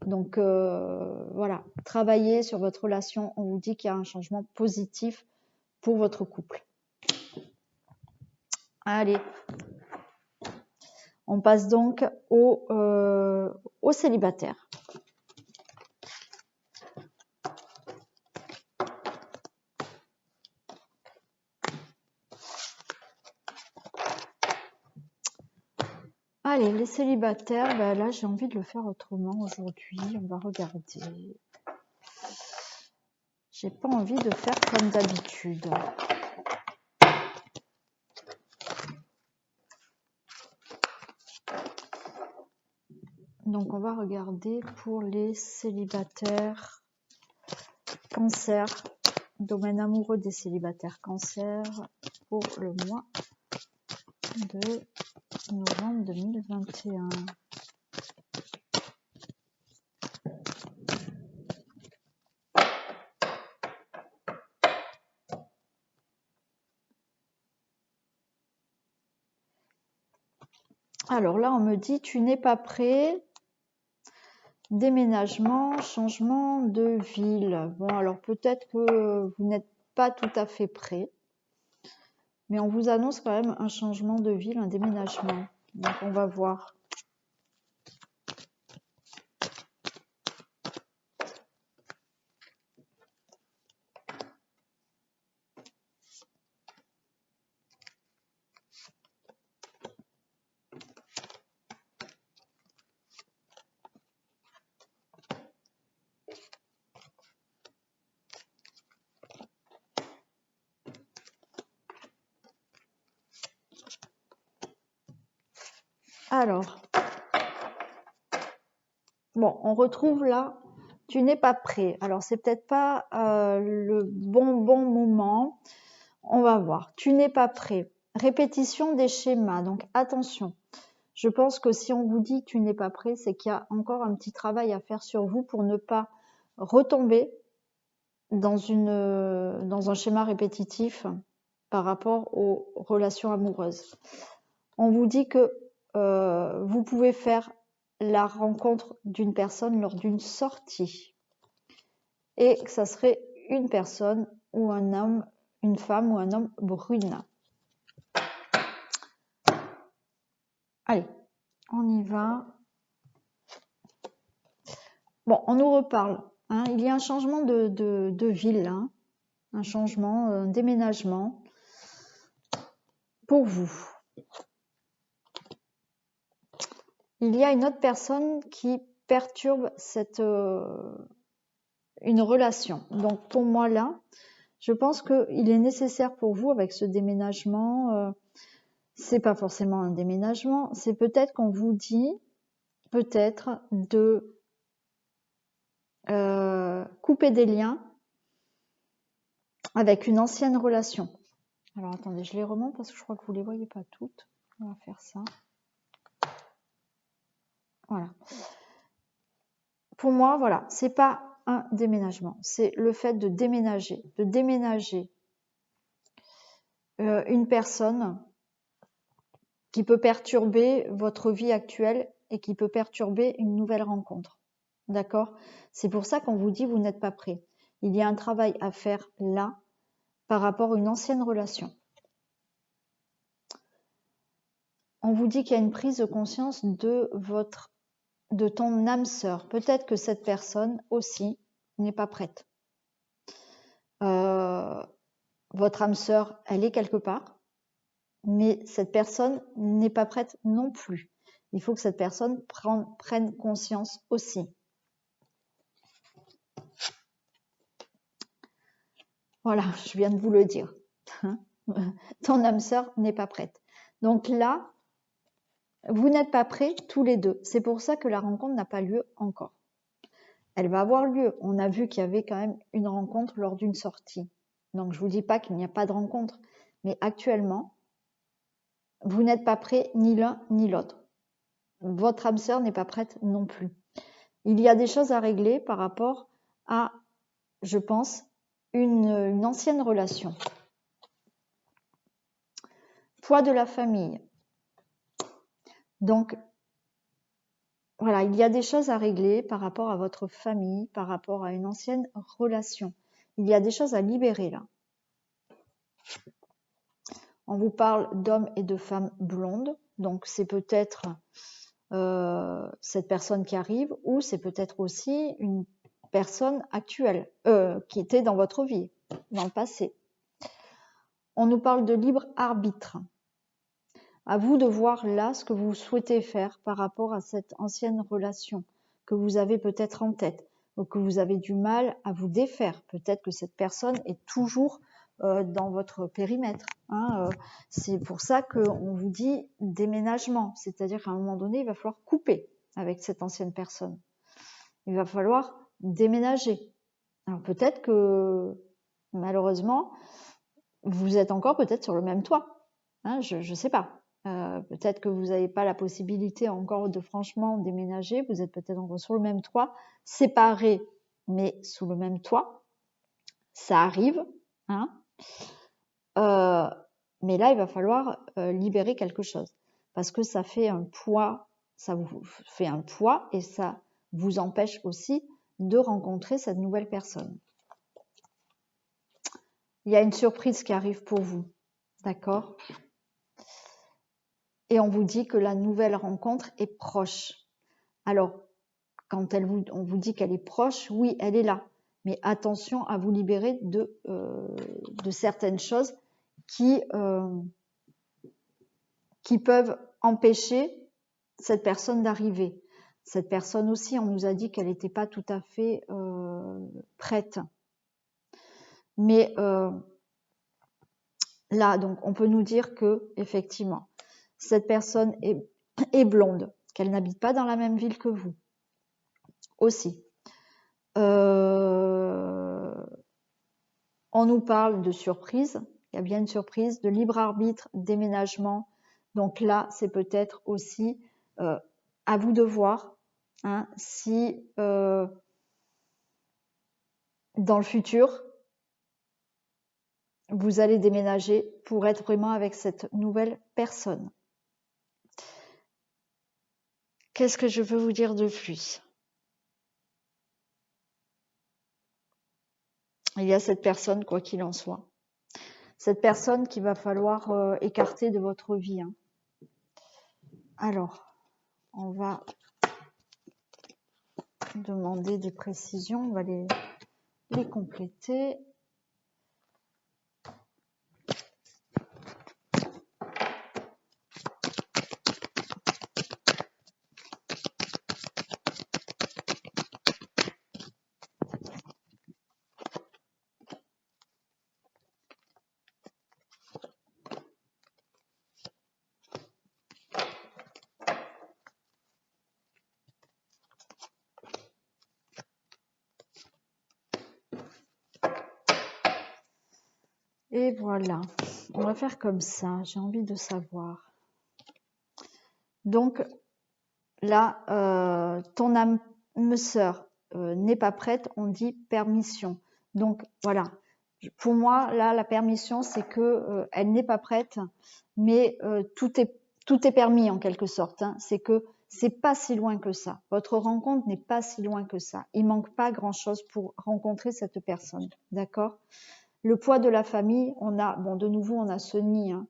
Donc, voilà, travaillez sur votre relation. On vous dit qu'il y a un changement positif pour votre couple. Allez, on passe donc aux célibataires. Allez, les célibataires, ben là j'ai envie de le faire autrement aujourd'hui. On va regarder. J'ai pas envie de faire comme d'habitude. Donc on va regarder pour les célibataires cancer, domaine amoureux des célibataires cancer pour le mois de novembre 2021. Alors là, on me dit, tu n'es pas prêt. Déménagement, changement de ville. Bon, alors peut-être que vous n'êtes pas tout à fait prêt. Mais on vous annonce quand même un changement de ville, un déménagement. Donc on va voir. Alors, bon, on retrouve là, tu n'es pas prêt. Alors, c'est peut-être pas le bon moment. On va voir. Tu n'es pas prêt. Répétition des schémas. Donc, attention. Je pense que si on vous dit tu n'es pas prêt, c'est qu'il y a encore un petit travail à faire sur vous pour ne pas retomber dans un schéma répétitif par rapport aux relations amoureuses. On vous dit que vous pouvez faire la rencontre d'une personne lors d'une sortie et que ça serait une personne ou un homme, une femme ou un homme brune. Allez, on y va. Bon, on nous reparle. Hein, il y a un changement de ville, hein, un changement, un déménagement pour vous. Il y a une autre personne qui perturbe une relation. Donc pour moi là, je pense qu'il est nécessaire pour vous avec ce déménagement, c'est pas forcément un déménagement, c'est peut-être qu'on vous dit peut-être de couper des liens avec une ancienne relation. Alors attendez, je les remonte parce que je crois que vous les voyez pas toutes. On va faire ça. Voilà. Pour moi, voilà, c'est pas un déménagement, c'est le fait de déménager une personne qui peut perturber votre vie actuelle et qui peut perturber une nouvelle rencontre. D'accord? C'est pour ça qu'on vous dit vous n'êtes pas prêt. Il y a un travail à faire là par rapport à une ancienne relation. On vous dit qu'il y a une prise de conscience de ton âme sœur. Peut-être que cette personne aussi n'est pas prête. Votre âme sœur, elle est quelque part, mais cette personne n'est pas prête non plus. Il faut que cette personne prenne conscience aussi. Voilà, je viens de vous le dire. Ton âme sœur n'est pas prête. Donc là, vous n'êtes pas prêts tous les deux. C'est pour ça que la rencontre n'a pas lieu encore. Elle va avoir lieu. On a vu qu'il y avait quand même une rencontre lors d'une sortie. Donc je ne vous dis pas qu'il n'y a pas de rencontre. Mais actuellement, vous n'êtes pas prêt ni l'un ni l'autre. Votre âme sœur n'est pas prête non plus. Il y a des choses à régler par rapport à, je pense, une ancienne relation. Poids de la famille. Donc, voilà, il y a des choses à régler par rapport à votre famille, par rapport à une ancienne relation. Il y a des choses à libérer là. On vous parle d'hommes et de femmes blondes, donc c'est peut-être cette personne qui arrive, ou c'est peut-être aussi une personne actuelle qui était dans votre vie, dans le passé. On nous parle de libre arbitre. À vous de voir là ce que vous souhaitez faire par rapport à cette ancienne relation que vous avez peut-être en tête, ou que vous avez du mal à vous défaire. Peut-être que cette personne est toujours dans votre périmètre. Hein, c'est pour ça qu'on vous dit déménagement, c'est-à-dire qu'à un moment donné, il va falloir couper avec cette ancienne personne. Il va falloir déménager. Alors peut-être que malheureusement, vous êtes encore peut-être sur le même toit. Hein, je ne sais pas. Peut-être que vous n'avez pas la possibilité encore de franchement déménager. Vous êtes peut-être encore sur le même toit, séparés, mais sous le même toit. Ça arrive. Hein. Mais là, il va falloir libérer quelque chose. Parce que ça fait un poids, ça vous fait un poids et ça vous empêche aussi de rencontrer cette nouvelle personne. Il y a une surprise qui arrive pour vous. D'accord ? Et on vous dit que la nouvelle rencontre est proche. Alors, quand on vous dit qu'elle est proche, oui, elle est là. Mais attention à vous libérer de certaines choses qui peuvent empêcher cette personne d'arriver. Cette personne aussi, on nous a dit qu'elle n'était pas tout à fait prête. Mais là, donc, on peut nous dire que effectivement, cette personne est blonde, qu'elle n'habite pas dans la même ville que vous. Aussi. On nous parle de surprise. Il y a bien une surprise, de libre arbitre, déménagement. Donc là, c'est peut-être aussi à vous de voir hein, si dans le futur, vous allez déménager pour être vraiment avec cette nouvelle personne. Qu'est-ce que je veux vous dire de plus ? Il y a cette personne, quoi qu'il en soit. Cette personne qu'il va falloir écarter de votre vie. Hein. Alors, on va demander des précisions, on va les compléter. Et voilà, on va faire comme ça, j'ai envie de savoir. Donc là, ton âme sœur n'est pas prête, on dit permission. Donc voilà, pour moi, là, la permission, c'est que elle n'est pas prête, mais tout est permis en quelque sorte. Hein. C'est que c'est pas si loin que ça. Votre rencontre n'est pas si loin que ça. Il manque pas grand-chose pour rencontrer cette personne, d'accord ? Le poids de la famille, on a, bon, de nouveau, on a ce nid. Hein.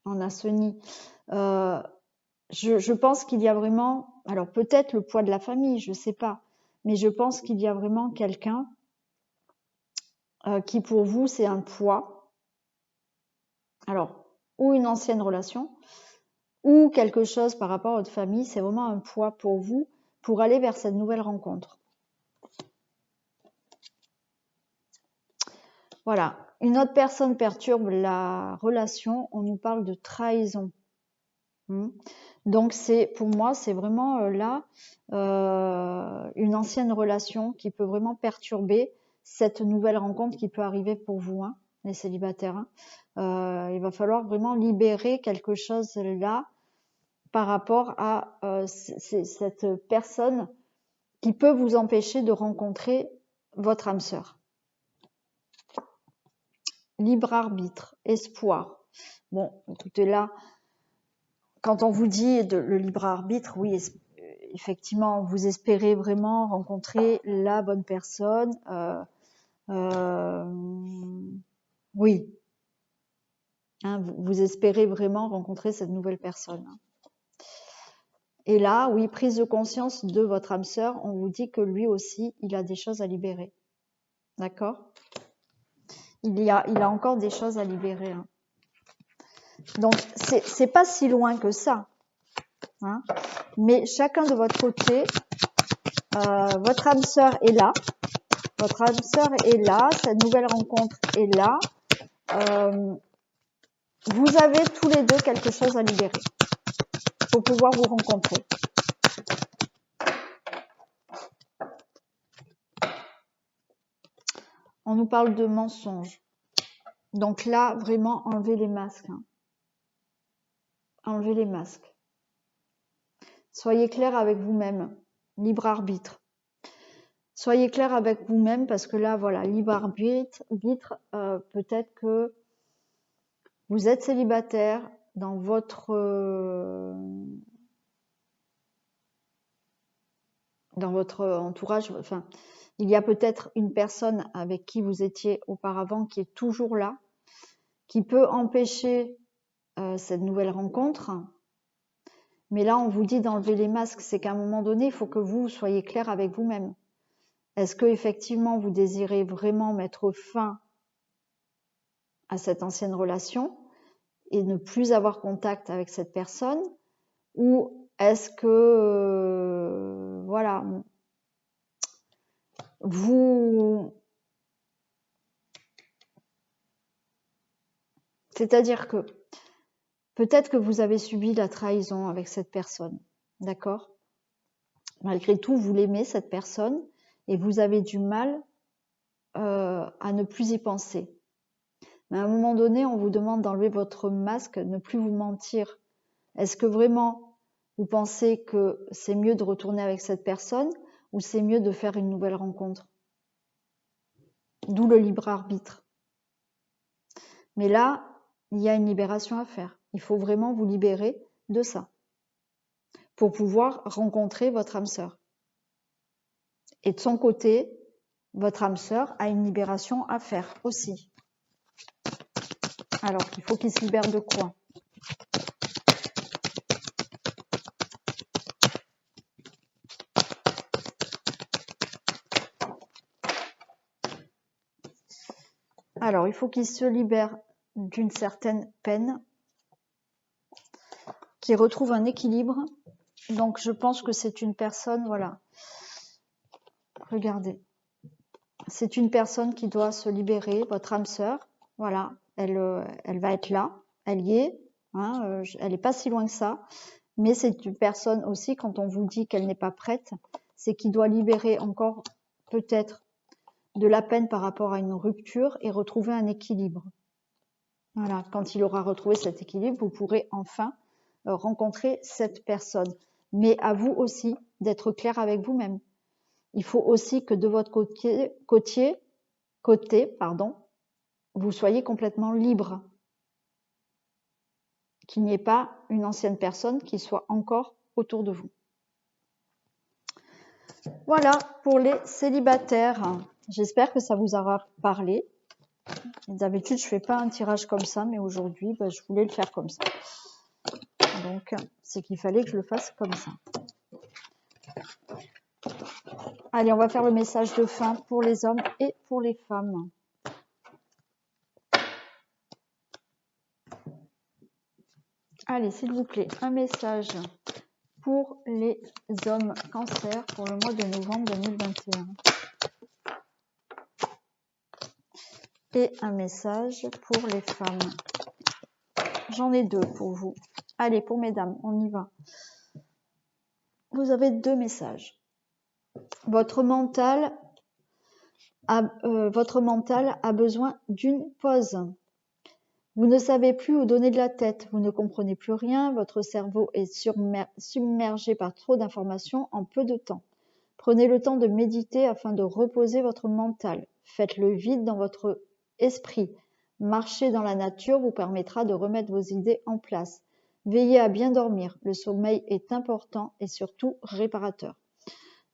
On a ce nid. Je pense qu'il y a vraiment, alors peut-être le poids de la famille, je ne sais pas, mais je pense qu'il y a vraiment quelqu'un qui pour vous, c'est un poids. Alors, ou une ancienne relation, ou quelque chose par rapport à votre famille, c'est vraiment un poids pour vous, pour aller vers cette nouvelle rencontre. Voilà. Une autre personne perturbe la relation, on nous parle de trahison. Donc c'est pour moi, c'est vraiment là une ancienne relation qui peut vraiment perturber cette nouvelle rencontre qui peut arriver pour vous. Hein. les célibataires. Hein. Il va falloir vraiment libérer quelque chose là par rapport à cette personne qui peut vous empêcher de rencontrer votre âme sœur. Libre arbitre, espoir. Bon, écoutez là, quand on vous dit le libre arbitre, oui, effectivement, vous espérez vraiment rencontrer la bonne personne. Oui. Hein, vous espérez vraiment rencontrer cette nouvelle personne. Et là, oui, prise de conscience de votre âme sœur, on vous dit que lui aussi, il a des choses à libérer. D'accord ? Il a encore des choses à libérer. Hein. Donc, c'est pas si loin que ça. Hein. Mais chacun de votre côté, votre âme sœur est là. Votre âme sœur est là. Cette nouvelle rencontre est là. Vous avez tous les deux quelque chose à libérer pour pouvoir vous rencontrer. On nous parle de mensonges. Donc là, vraiment, enlevez les masques. Hein. Enlevez les masques. Soyez clair avec vous-même. Libre arbitre. Soyez clair avec vous-même parce que là, voilà, libre arbitre, peut-être que vous êtes célibataire dans votre entourage. Enfin, il y a peut-être une personne avec qui vous étiez auparavant qui est toujours là, qui peut empêcher cette nouvelle rencontre. Mais là, on vous dit d'enlever les masques. C'est qu'à un moment donné, il faut que vous soyez clair avec vous-même. Est-ce que effectivement vous désirez vraiment mettre fin à cette ancienne relation et ne plus avoir contact avec cette personne, ou est-ce que voilà, c'est-à-dire que peut-être que vous avez subi la trahison avec cette personne, d'accord? Malgré tout, vous l'aimez cette personne et vous avez du mal à ne plus y penser. Mais à un moment donné, on vous demande d'enlever votre masque, ne plus vous mentir. Est-ce que vraiment vous pensez que c'est mieux de retourner avec cette personne ou c'est mieux de faire une nouvelle rencontre? D'où le libre arbitre. Mais là, il y a une libération à faire. Il faut vraiment vous libérer de ça pour pouvoir rencontrer votre âme sœur. Et de son côté, votre âme sœur a une libération à faire aussi. Alors, il faut qu'il se libère de quoi? Alors, il faut qu'il se libère d'une certaine peine, qu'il retrouve un équilibre. Donc, je pense que c'est une personne, voilà. Regardez. C'est une personne qui doit se libérer, votre âme sœur. Voilà, elle va être là, elle y est. Hein, elle n'est pas si loin que ça. Mais c'est une personne aussi, quand on vous dit qu'elle n'est pas prête, c'est qu'il doit libérer encore peut-être de la peine par rapport à une rupture et retrouver un équilibre. Voilà, quand il aura retrouvé cet équilibre, vous pourrez enfin rencontrer cette personne. Mais à vous aussi d'être clair avec vous-même. Il faut aussi que de votre côté, vous soyez complètement libre. Qu'il n'y ait pas une ancienne personne qui soit encore autour de vous. Voilà pour les célibataires. J'espère que ça vous aura parlé. D'habitude, je ne fais pas un tirage comme ça, mais aujourd'hui, je voulais le faire comme ça. Donc, c'est qu'il fallait que je le fasse comme ça. Allez, on va faire le message de fin pour les hommes et pour les femmes. Allez, s'il vous plaît, un message pour les hommes cancer pour le mois de novembre 2021. Et un message pour les femmes. J'en ai deux pour vous. Allez, pour mesdames, on y va. Vous avez deux messages. Votre mental votre mental a besoin d'une pause. Vous ne savez plus où donner de la tête, vous ne comprenez plus rien, votre cerveau est submergé par trop d'informations en peu de temps. Prenez le temps de méditer afin de reposer votre mental. Faites le vide dans votre esprit. Marcher dans la nature vous permettra de remettre vos idées en place. Veillez à bien dormir. Le sommeil est important et surtout réparateur.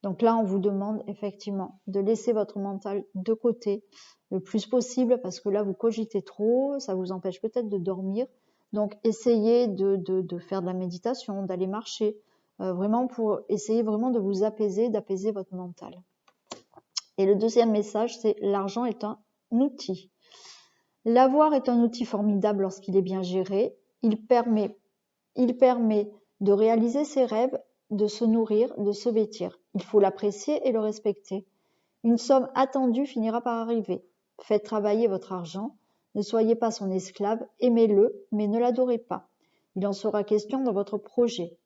Donc là, on vous demande effectivement de laisser votre mental de côté le plus possible parce que là, vous cogitez trop, ça vous empêche peut-être de dormir. Donc, essayez de faire de la méditation, d'aller marcher, vraiment pour essayer vraiment de vous apaiser, d'apaiser votre mental. Et le deuxième message, c'est l'argent est un outil. L'avoir est un outil formidable lorsqu'il est bien géré. Il permet de réaliser ses rêves, de se nourrir, de se vêtir. Il faut l'apprécier et le respecter. Une somme attendue finira par arriver. Faites travailler votre argent. Ne soyez pas son esclave, aimez-le, mais ne l'adorez pas. Il en sera question dans votre projet.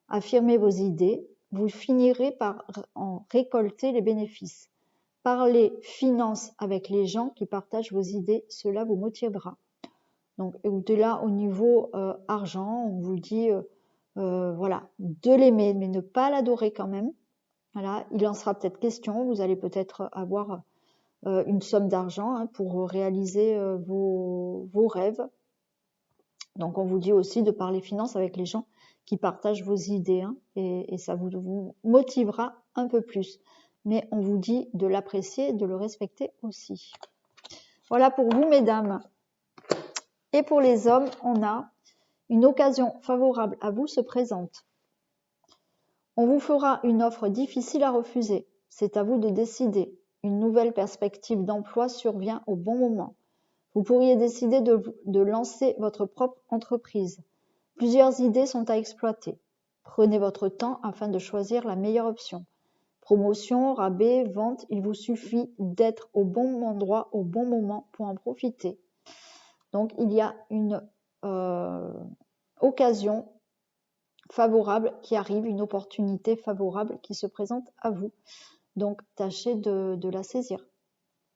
Affirmez vos idées, vous finirez par en récolter les bénéfices. Parlez finances avec les gens qui partagent vos idées, cela vous motivera. Donc, écoutez, là, au niveau argent, on vous dit, voilà, de l'aimer, mais ne pas l'adorer quand même. Voilà, il en sera peut-être question, vous allez peut-être avoir une somme d'argent pour réaliser vos rêves. Donc, on vous dit aussi de parler finances avec les gens qui partagent vos idées et ça vous motivera un peu plus. Mais on vous dit de l'apprécier et de le respecter aussi. Voilà pour vous, mesdames. Et pour les hommes, on a une occasion favorable à vous se présente. On vous fera une offre difficile à refuser. C'est à vous de décider. Une nouvelle perspective d'emploi survient au bon moment. Vous pourriez décider de lancer votre propre entreprise. Plusieurs idées sont à exploiter. Prenez votre temps afin de choisir la meilleure option. Promotion, rabais, vente, il vous suffit d'être au bon endroit au bon moment pour en profiter. Donc, il y a une occasion favorable qui arrive, une opportunité favorable qui se présente à vous. Donc, tâchez de la saisir.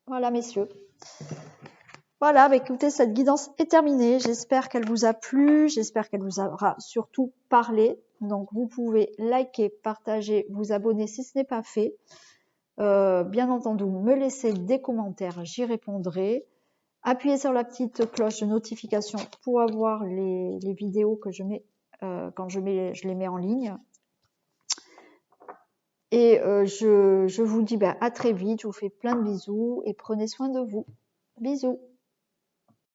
Voilà, messieurs. Voilà, bah écoutez, cette guidance est terminée. J'espère qu'elle vous a plu. J'espère qu'elle vous aura surtout parlé. Donc, vous pouvez liker, partager, vous abonner si ce n'est pas fait. Bien entendu, me laisser des commentaires, j'y répondrai. Appuyez sur la petite cloche de notification pour avoir les vidéos que je mets quand je les mets en ligne. Et je vous dis à très vite, je vous fais plein de bisous et prenez soin de vous. Bisous.